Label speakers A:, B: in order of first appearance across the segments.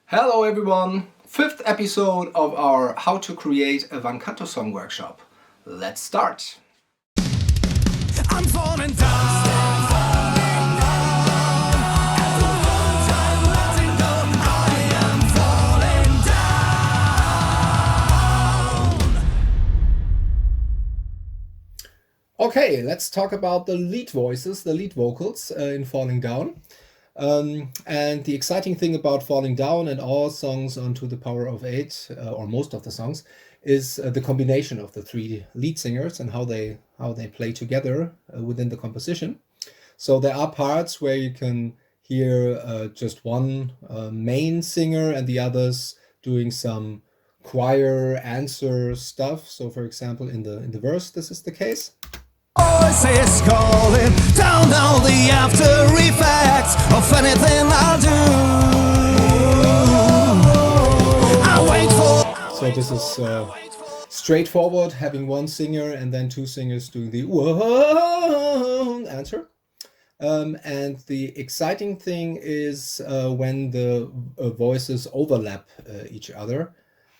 A: Hello everyone! Fifth episode of our How to Create a Canto Song workshop. Let's start!
B: I'm falling down.
A: Okay, let's talk about the lead voices, the lead vocals in Falling Down. And the exciting thing about Falling Down and all songs on To the Power of 8, or most of the songs, is the combination of the three lead singers and how they play together within the composition. So there are parts where you can hear just one main singer and the others doing some choir answer stuff. So for example, in the verse, this is the case.
B: Voices calling down all the after effects of anything I do. I wait for.
A: So this is straightforward, having one singer and then two singers doing the whoa answer. And the exciting thing is when the voices overlap each other.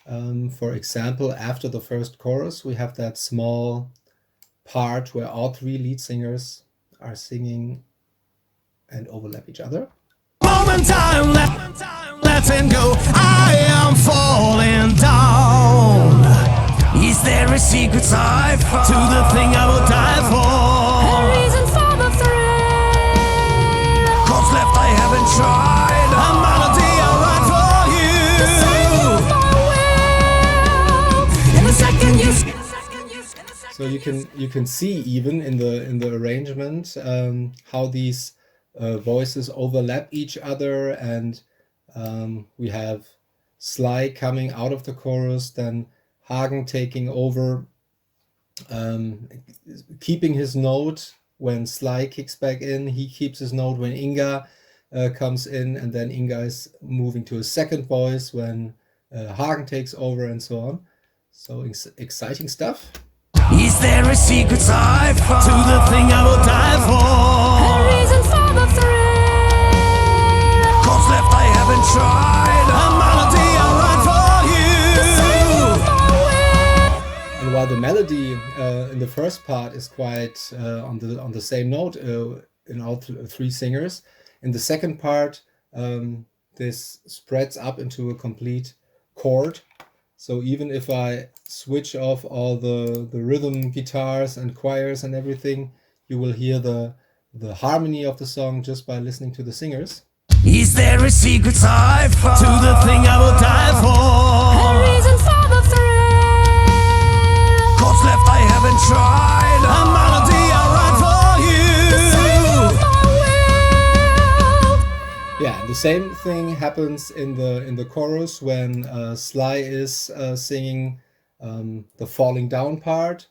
A: For example, after the first chorus, we have that small part where all three lead singers are singing and overlap each other.
B: Moment time, letting go. I am falling down. Is there a secret side to the thing I will die for?
C: A reason for the thrill.
B: Chords left I haven't tried. A melody I write for you.
C: The same of my will. In a second you.
A: So you can see even in the arrangement how these voices overlap each other, and we have Sly coming out of the chorus, then Hagen taking over, keeping his note when Sly kicks back in. He keeps his note when Inga comes in, and then Inga is moving to a second voice when Hagen takes over, and so on. So exciting stuff.
B: Is there a secret side to the thing I will die for?
C: A reason for the thrill.
B: Chords left I haven't tried. A melody I write for you.
A: And while the melody in the first part is quite on the same note in all three singers, in the second part this spreads up into a complete chord. So even if I switch off all the rhythm guitars and choirs and everything, you will hear the harmony of the song just by listening to the singers.
B: Is there a secret side to the thing I will die for?
C: A reason for the thrill.
B: Chords left I haven't tried. A melody I write for you.
C: The same of my will.
A: Yeah, the same thing happens in the chorus when Sly is singing the falling down part,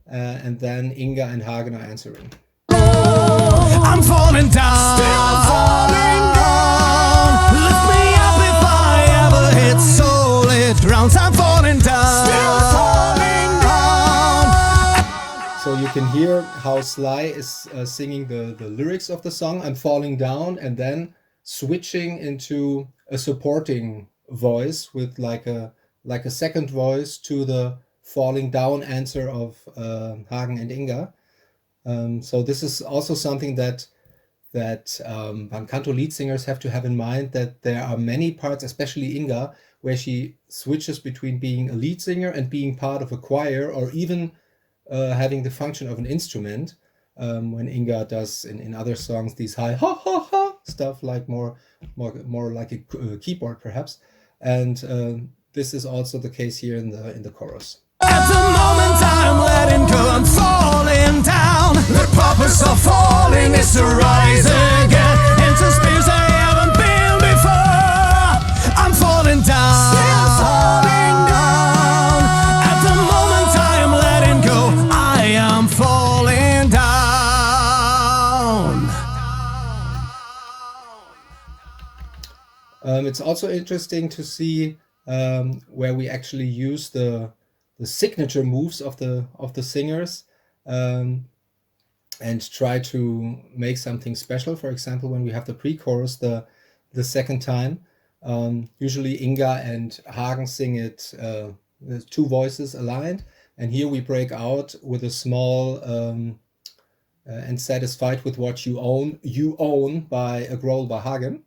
A: and then Inga and Hagen are answering.
B: I'm falling down. Still falling down. Lift me up if I ever hit solid ground. I'm falling down. Still falling down.
A: So you can hear how Sly is singing the lyrics of the song, I'm falling down, and then switching into a supporting voice with like a second voice to the falling down answer of Hagen and Inga. So this is also something that Canto lead singers have to have in mind, that there are many parts, especially Inga, where she switches between being a lead singer and being part of a choir, or even having the function of an instrument. When Inga does in other songs these high ha ha ha stuff, like more like a keyboard perhaps, and this is also the case here in the chorus.
B: At the moment I'm letting go, I'm falling down. The purpose of falling is to rise again into space I haven't been before. I'm falling down. Still falling down. At the moment I'm letting go, I am falling down.
A: It's also interesting to see where we actually use the signature moves of the singers and try to make something special. For example, when we have the pre-chorus the second time, Usually Inga and Hagen sing it with two voices aligned, and here we break out with a small and satisfied with what you own by a growl by Hagen.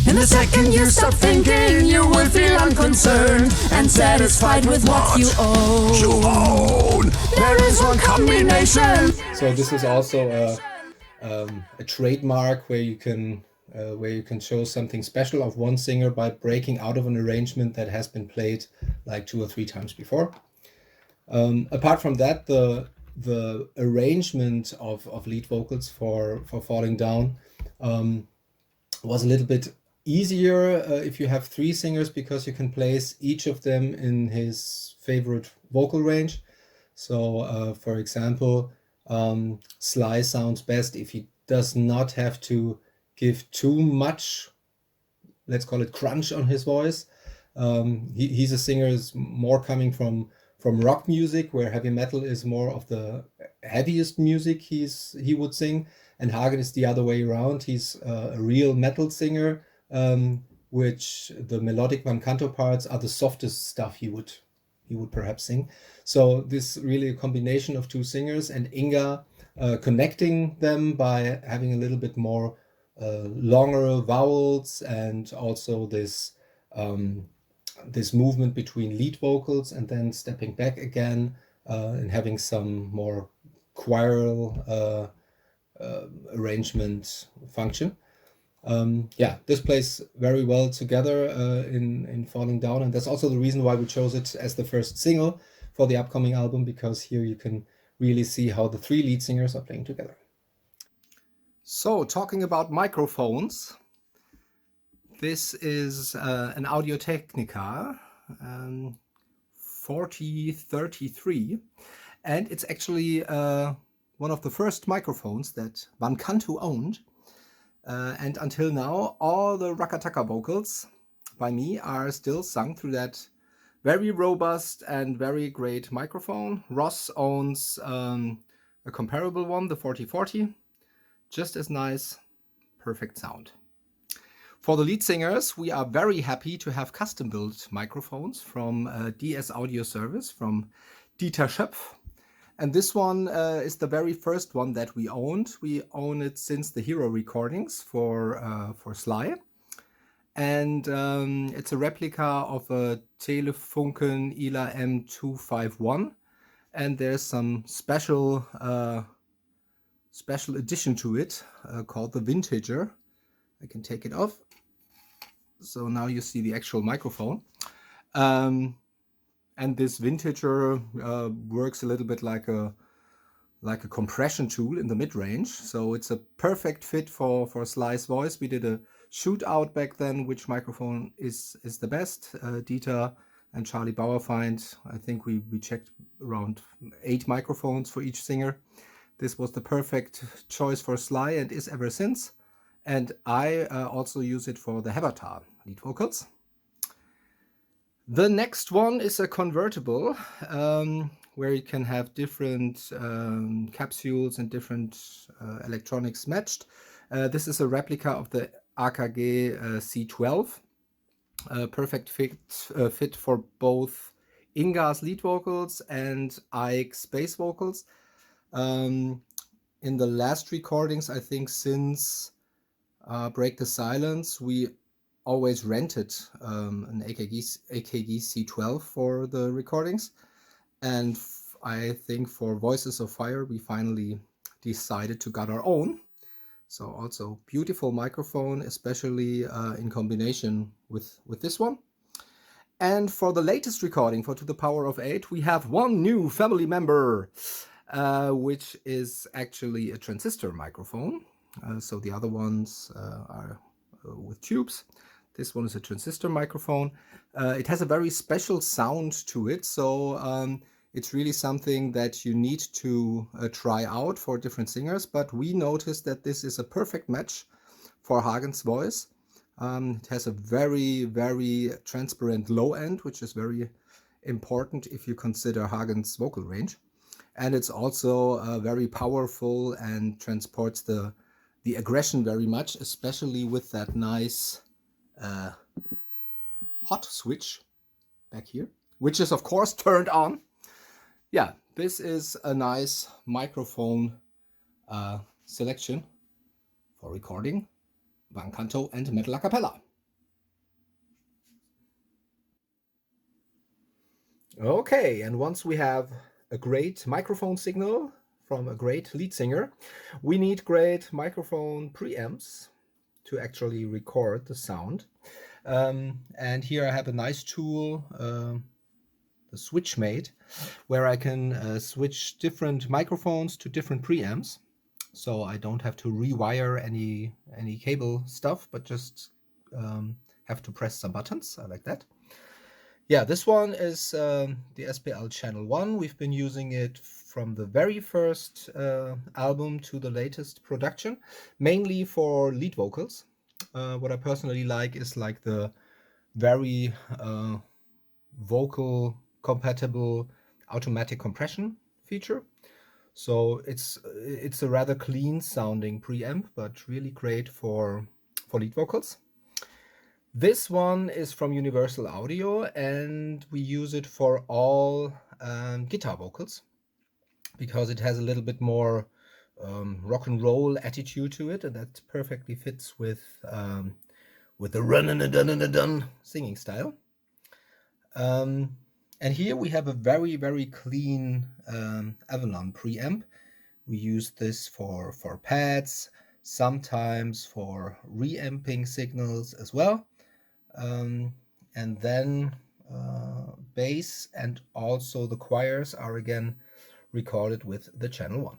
B: In the second you stop thinking, you will feel unconcerned and satisfied with what you own. There is one combination.
A: So this is also a trademark where you can show something special of one singer by breaking out of an arrangement that has been played like 2 or 3 times before. Apart from that, the arrangement of lead vocals for Falling Down was a little bit easier if you have 3 singers, because you can place each of them in his favorite vocal range. So for example, Sly sounds best if he does not have to give too much, let's call it, crunch on his voice. He's a singer is more coming from rock music, where heavy metal is more of the heaviest music he would sing, and Hagen is the other way around. He's a real metal singer, which the melodic van canto parts are the softest stuff he would perhaps sing. So this really a combination of 2 singers, and Inga connecting them by having a little bit more longer vowels, and also this movement between lead vocals and then stepping back again, and having some more choral arrangement function. Yeah, this plays very well together in Falling Down, and that's also the reason why we chose it as the first single for the upcoming album, because here you can really see how the 3 lead singers are playing together. So, talking about microphones, this is an Audio-Technica 4033, and it's actually one of the first microphones that Van Canto owned. And until now, all the rakkatakka vocals by me are still sung through that very robust and very great microphone. Ross owns a comparable one, the 4040. Just as nice, perfect sound. For the lead singers, we are very happy to have custom-built microphones from DS Audio Service, from Dieter Schöpf. And this one is the very first one that we owned. We own it since the Hero recordings for Sly. And it's a replica of a Telefunken ILA M251. And there's some special addition to it called the Vintager. I can take it off. So now you see the actual microphone. And this Vintager works a little bit like a compression tool in the mid-range. So it's a perfect fit for Sly's voice. We did a shootout back then, which microphone is the best. Dieter and Charlie Bauerfeind, I think we checked around 8 microphones for each singer. This was the perfect choice for Sly and is ever since. And I also use it for the Hevatar lead vocals. The next one is a convertible, where you can have different capsules and different electronics matched. This is a replica of the AKG C12. Perfect fit for both Inga's lead vocals and Ike's bass vocals. In the last recordings, I think since Break the Silence, we always rented an AKG C12 for the recordings, and I think for Voices of Fire we finally decided to get our own. So also beautiful microphone, especially in combination with this one. And for the latest recording for To the Power of 8, we have one new family member, which is actually a transistor microphone. So the other ones are with tubes. This one is a transistor microphone. It has a very special sound to it, so it's really something that you need to try out for different singers, but we noticed that this is a perfect match for Hagen's voice. It has a very, very transparent low end, which is very important if you consider Hagen's vocal range. And it's also very powerful and transports the aggression very much, especially with that nice hot switch back here, which is of course turned on. Yeah, this is a nice microphone selection for recording Canto and Metal A Cappella. Okay, and once we have a great microphone signal from a great lead singer, we need great microphone preamps to actually record the sound. And here I have a nice tool, the SwitchMate, where I can switch different microphones to different preamps. So I don't have to rewire any cable stuff, but just have to press some buttons. I like that. Yeah, this one is the SPL Channel 1. We've been using it from the very first album to the latest production, mainly for lead vocals. What I personally like is like the very vocal compatible automatic compression feature. So it's a rather clean sounding preamp, but really great for lead vocals. This one is from Universal Audio, and we use it for all guitar vocals because it has a little bit more rock and roll attitude to it, and that perfectly fits with the run and a dun and a dun singing style. And here we have a very, very clean Avalon preamp. We use this for pads, sometimes for reamping signals as well. And then bass and also the choirs are again recorded with the Channel 1.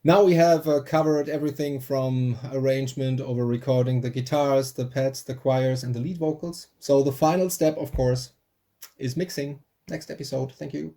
A: Now we have covered everything from arrangement over recording the guitars, the pads, the choirs, and the lead vocals. So the final step, of course, is mixing. Next episode. Thank you.